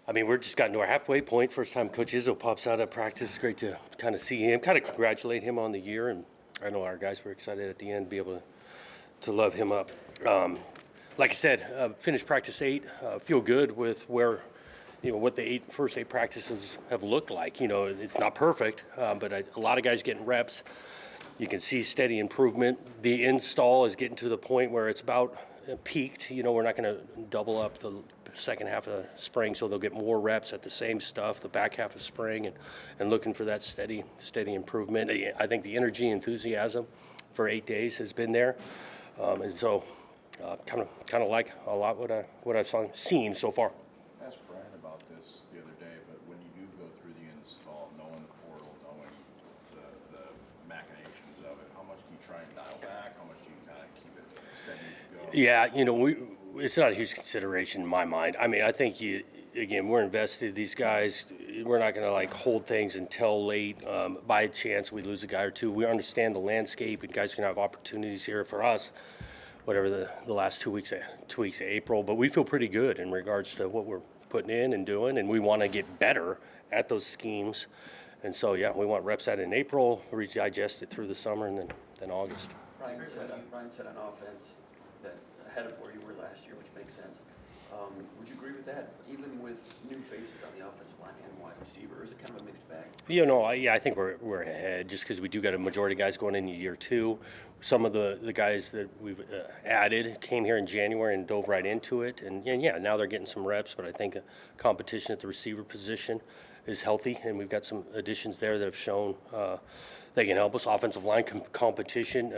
I mean, we're just gotten to our halfway point. First time Coach Izzo pops out at practice. It's great to kind of see him, kind of congratulate him on the year. And I know our guys were excited at the end to be able to love him up. Like I said, finished practice 8. Feel good with where, what the first 8 practices have looked like. It's not perfect, but a lot of guys getting reps. You can see steady improvement. The install is getting to the point where it's about peaked. We're not going to double up the second half of spring, so they'll get more reps at the same stuff the back half of spring, and looking for that steady improvement. I think the energy, enthusiasm for 8 days has been there, and so kind of like a lot what I've seen so far. I asked Brian about this the other day, but when you do go through the install, knowing the portal, knowing the machinations of it, how much do you try and dial back? How much do you kind of keep it steady to go? Yeah, it's not a huge consideration in my mind. I mean, I think we're invested. These guys, we're not going to hold things until late. By chance we lose a guy or two. We understand the landscape, and guys are going to have opportunities here for us, whatever the last 2 weeks of April. But we feel pretty good in regards to what we're putting in and doing, and we want to get better at those schemes. And so, we want reps at it in April, digest it through the summer, and then August. Ryan said on offense that ahead of where you were last year, which makes sense. Would you agree with that, even with new faces on the offensive line and wide receiver? Or is it kind of a mixed bag? I think we're ahead just because we do got a majority of guys going into year 2. Some of the guys that we've added came here in January and dove right into it. And now they're getting some reps, but I think competition at the receiver position is healthy, and we've got some additions there that have shown they can help us. Offensive line competition,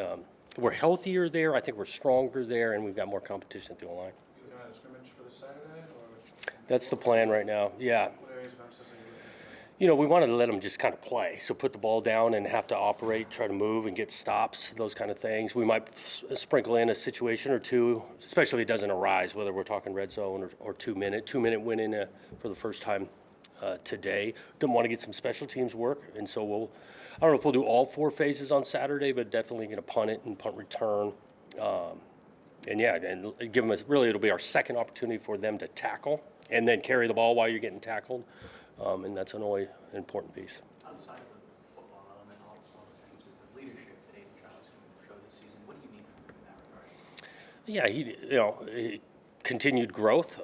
we're healthier there. I think we're stronger there, and we've got more competition at the O-line. You looking at a scrimmage for this Saturday? Or That's the plan right now, yeah. what areas of emphasis are you looking at? We wanted to let them just kind of play. So put the ball down and have to operate, try to move and get stops, those kind of things. We might sprinkle in a situation or two, especially if it doesn't arise, whether we're talking red zone or 2-minute. 2-minute went in for the first time today. Don't want to get some special teams work, and so I don't know if we'll do all 4 phases on Saturday, but definitely going to punt it and punt return. And give them it'll be our second opportunity for them to tackle and then carry the ball while you're getting tackled. And that's an always important piece. Outside of the football element, all the things with the leadership that Aiden Childs can show this season, what do you need from him in that regard? Yeah, he continued growth,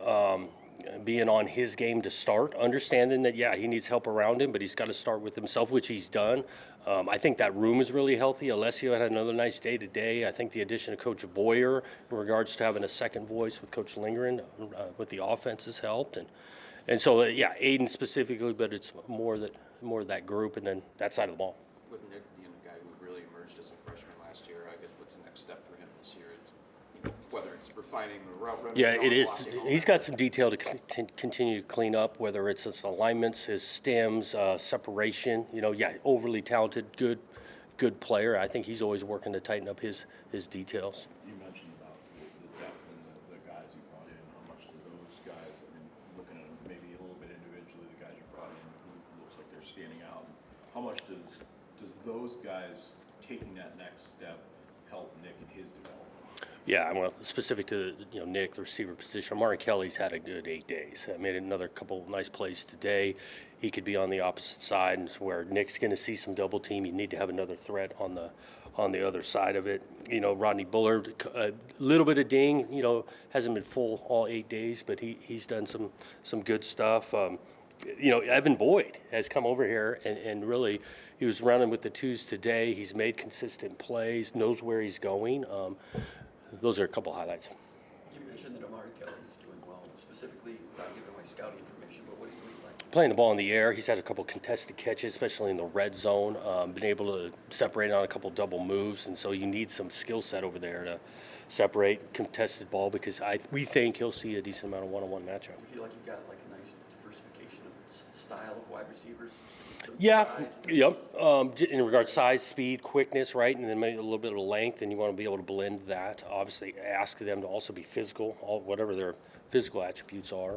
being on his game to start, understanding that, he needs help around him, but he's got to start with himself, which he's done. I think that room is really healthy. Alessio had another nice day today. I think the addition of Coach Boyer in regards to having a second voice with Coach Lindgren with the offense has helped. And so, Aiden specifically, but it's more that group and then that side of the ball. With Nick being a guy who really emerged as a freshman last year, I guess what's the next step for him this year? Whether it's refining the route running. Yeah, it is. He's got some detail to continue to clean up, whether it's his alignments, his stems, separation. Overly talented, good player. I think he's always working to tighten up his details. You mentioned about the depth and the guys you brought in. How much do those guys, looking at them maybe a little bit individually, the guys you brought in who looks like they're standing out, how much does those guys taking that next step help Nick in his development? Yeah, well, specific to Nick, the receiver position, Amari Kelly's had a good 8 days. Made another couple nice plays today. He could be on the opposite side, and where Nick's going to see some double team. You need to have another threat on the other side of it. Rodney Bullard, a little bit of ding. Hasn't been full all 8 days, but he's done some good stuff. Evan Boyd has come over here and really he was running with the twos today. He's made consistent plays, knows where he's going. Those are a couple highlights. You mentioned that Amari Kelly is doing well, specifically without giving away scouting information, but what do you like? Playing the ball in the air, he's had a couple contested catches, especially in the red zone. Been able to separate on a couple double moves, and so you need some skill set over there to separate contested ball because we think he'll see a decent amount of one-on-one matchup. You feel like you've got like a nice diversification of style of wide receivers? Yeah, yep. In regards to size, speed, quickness, right, and then maybe a little bit of length, and you want to be able to blend that. Obviously, ask them to also be physical, whatever their physical attributes are.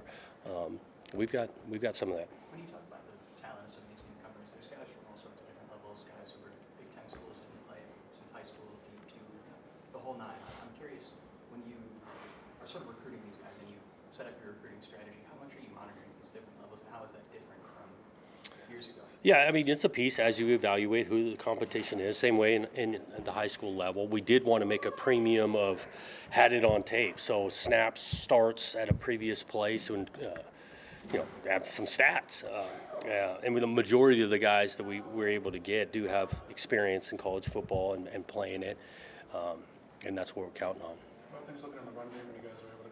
We've got some of that. When you talk about the talent of some of these newcomers, there's guys from all sorts of different levels, guys who were Big Ten schools and play since high school, D2, the whole nine. I'm curious, when you are sort of recruiting these guys and you set up your recruiting strategy, how much are you monitoring these different levels? Yeah, I mean, it's a piece as you evaluate who the competition is. Same way in the high school level. We did want to make a premium of had it on tape. So snaps, starts at a previous place, and have some stats. And with the majority of the guys that we were able to get do have experience in college football and playing it. And that's what we're counting on. How are things looking in the run game when you guys are able to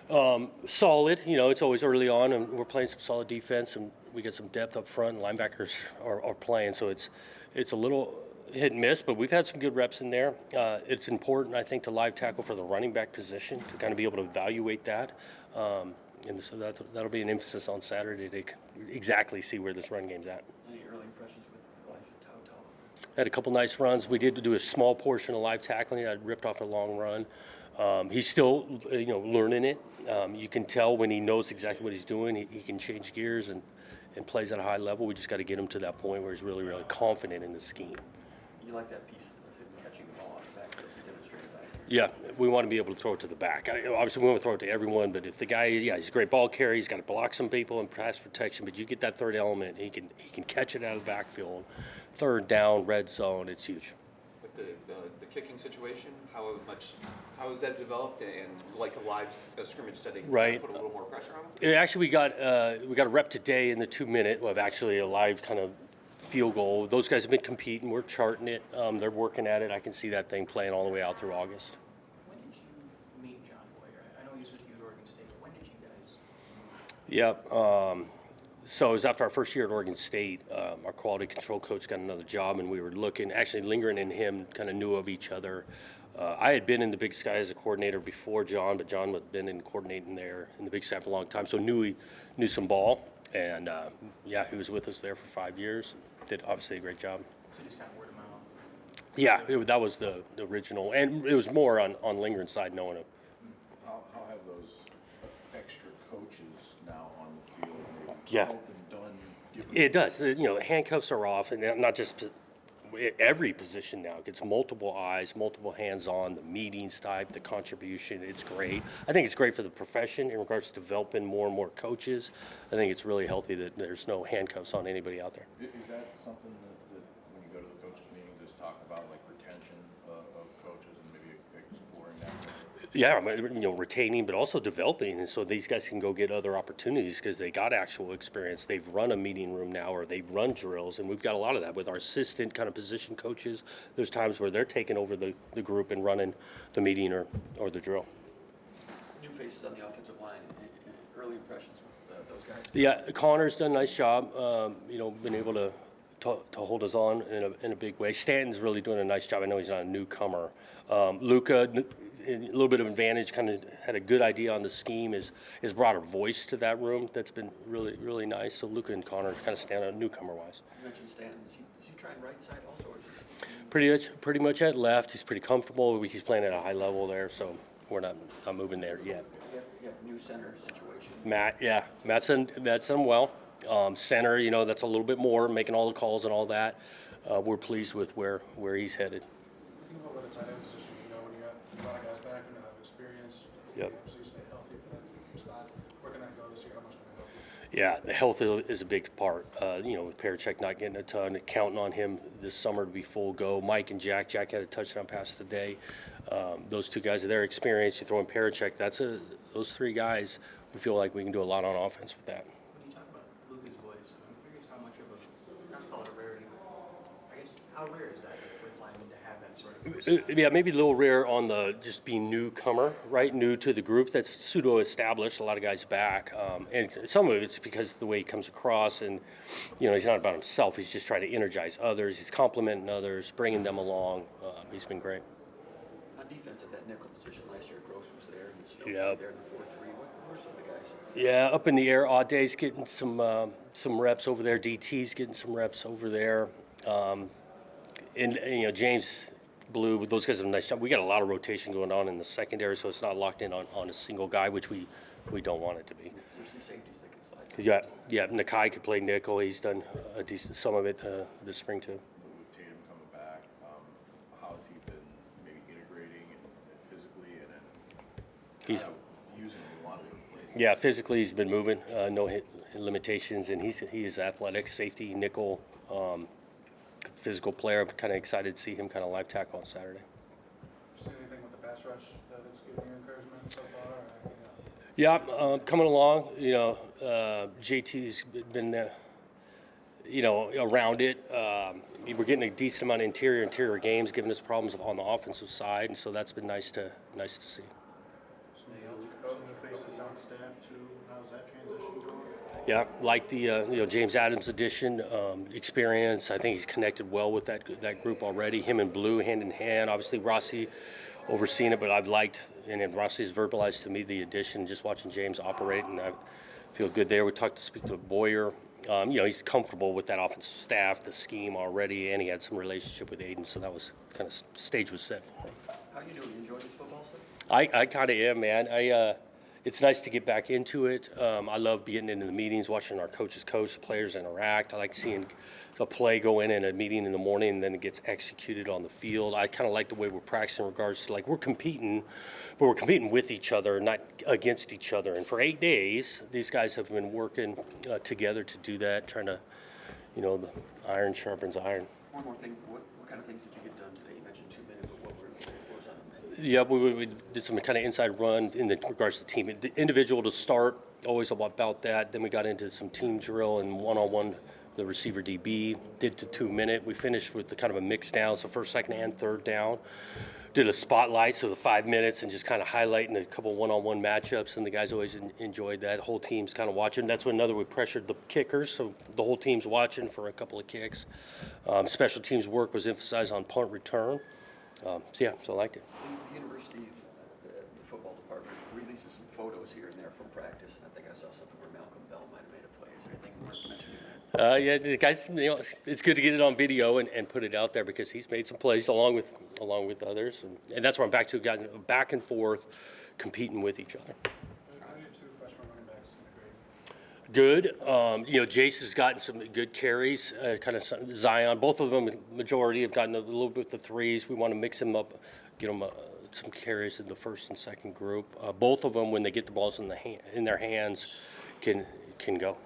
go live? Solid, it's always early on, and we're playing some solid defense, and we get some depth up front. And linebackers are playing, so it's a little hit and miss, but we've had some good reps in there. It's important, I think, to live tackle for the running back position to kind of be able to evaluate that. And so that'll be an emphasis on Saturday to exactly see where this run game's at. Any early impressions with Elijah Tautau? Had a couple nice runs. We did do a small portion of live tackling. I ripped off a long run. He's still, learning it. You can tell when he knows exactly what he's doing. He can change gears and plays at a high level. We just got to get him to that point where he's really, really confident in the scheme. You like that piece of him catching the ball out of the backfield he demonstrated last year? Yeah, we want to be able to throw it to the back. Obviously, we want to throw it to everyone, but if the guy, he's a great ball carrier. He's got to block some people and pass protection, but you get that third element, he can catch it out of the backfield. Third down, red zone, it's huge. With the kicking situation, how has that developed, and like a live scrimmage setting, Right. put a little more pressure on him? Actually, we got a rep today in the 2 minute of actually a live kind of field goal. Those guys have been competing. We're charting it. They're working at it. I can see that thing playing all the way out through August. When did you meet John Boyer? I know he was with you at Oregon State, but when did you guys? Yep. So it was after our first year at Oregon State. Our quality control coach got another job, and we were looking, actually Lingren and him kind of knew of each other. I had been in the Big Sky as a coordinator before John, but John had been in coordinating there in the Big Sky for a long time, so knew some ball. And he was with us there for 5 years. Did obviously a great job. So just kind of word of mouth. Yeah, that was the original, and it was more on Lingren's side knowing him. How have those extra coaches now on the field maybe Yeah. helped and done different? It does. The handcuffs are off, and not just every position now gets multiple eyes, multiple hands on, the meetings type, the contribution. It's great. I think it's great for the profession in regards to developing more and more coaches. I think it's really healthy that there's no handcuffs on anybody out there. Is that something that when you go to the coaches meetings, just talk about like retention of coaches and maybe exploring that? Yeah, retaining, but also developing, and so these guys can go get other opportunities because they got actual experience. They've run a meeting room now, or they've run drills, and we've got a lot of that with our assistant kind of position coaches. There's times where they're taking over the group and running the meeting or the drill. New faces on the offensive line. Early impressions with those guys? Yeah, Connor's done a nice job. Been able to hold us on in a big way. Stanton's really doing a nice job. I know he's not a newcomer. Luca, a little bit of advantage, kind of had a good idea on the scheme, is brought a voice to that room that's been really, really nice. So Luca and Connor kind of stand out newcomer-wise. You mentioned Stanton. Is he trying right side also, or is he? Pretty much at left. He's pretty comfortable. He's playing at a high level there, so we're not moving there yet. You have new center situation. Matt's done well. Center, that's a little bit more, making all the calls and all that. We're pleased with where he's headed. Think about where the tight end position, when you got a lot of guys back who have experience. Yep. So you stay healthy for that spot. Where can that go this year? How much can that help you? Yeah, the health is a big part. With Parachek not getting a ton, counting on him this summer to be full go. Mike and Jack had a touchdown pass today. Those two guys are their experience. You throw in Parachek, those three guys, we feel like we can do a lot on offense with that. When you talk about Luca's voice, I'm curious how much of not to call it a rarity, but I guess how rare is that with linemen to have that sort of voice? Yeah, maybe a little rare on the just being newcomer, right? New to the group. That's pseudo-established. A lot of guys back, and some of it's because of the way he comes across, and he's not about himself. He's just trying to energize others. He's complimenting others, bringing them along. He's been great. On defense at that nickel position last year, Gross was there, and Snow Yep. was there in the 4-3. What were some of the guys? Yeah, up in the air. Odd Day's getting some reps over there. DT's getting some reps over there. James Blue, those guys have a nice job. We got a lot of rotation going on in the secondary, so it's not locked in on a single guy, which we don't want it to be. Is there some safeties that can slide? Yeah. Nakai could play nickel. He's done a decent some of it this spring too. With Tatum coming back, how has he been maybe integrating and physically and He's kind of using a lot of different places? Yeah, physically he's been moving. No limitations, and he is athletic, safety, nickel, physical player. I'm kind of excited to see him kind of live tackle on Saturday. See anything with the pass rush that it's giving you encouragement so far? Or, Yeah, coming along. JT's been around it. We're getting a decent amount of interior games, giving us problems on the offensive side, and so that's been nice to see. some new faces on staff too. How's that transition going? Yeah, like the James Adams addition, experience. I think he's connected well with that group already. Him and Blue hand in hand. Obviously Rossi overseeing it, but I've liked, and Rossi's verbalized to me the addition. Just watching James operate, and I feel good there. We speak to Boyer. He's comfortable with that offensive staff, the scheme already, and he had some relationship with Aiden, so that was kind of stage was set for him. How you doing? You enjoy this football stuff? I kind of am, man. It's nice to get back into it. I love getting into the meetings, watching our coaches coach, the players interact. I like seeing a play go in a meeting in the morning and then it gets executed on the field. I kind of like the way we're practicing in regards to, like, we're competing, but we're competing with each other, not against each other. And for 8 days, these guys have been working together to do that, trying to, the iron sharpens iron. One more thing. What kind of things did you get done today? You mentioned 2 minutes, but what was on the menu? Yeah, we did some kind of inside run in regards to team. Individual to start, always about that. Then we got into some team drill and one-on-one, the receiver DB. Did to 2 minute. We finished with the kind of a mix down, so first, second, and third down. Did a spotlight, so the 5 minutes, and just kind of highlighting a couple one-on-one matchups, and the guys always enjoyed that. The whole team's kind of watching. That's when we pressured the kickers, so the whole team's watching for a couple of kicks. Special teams work was emphasized on punt return. So I liked it. The university, the football department releases some photos here and there from practice, and I think I saw something where Malcolm Bell might have made a play. Is there anything worth mentioning there? Yeah, the guys, it's good to get it on video and put it out there because he's made some plays along with others, and that's where I'm back to, gotten back and forth, competing with each other. How do you two freshman running backs integrate? Good. Jace has gotten some good carries, kind of Zion. Both of them, majority, have gotten a little bit with the threes. We want to mix them up, get them some carries in the first and second group. Both of them, when they get the balls in their hands, can go.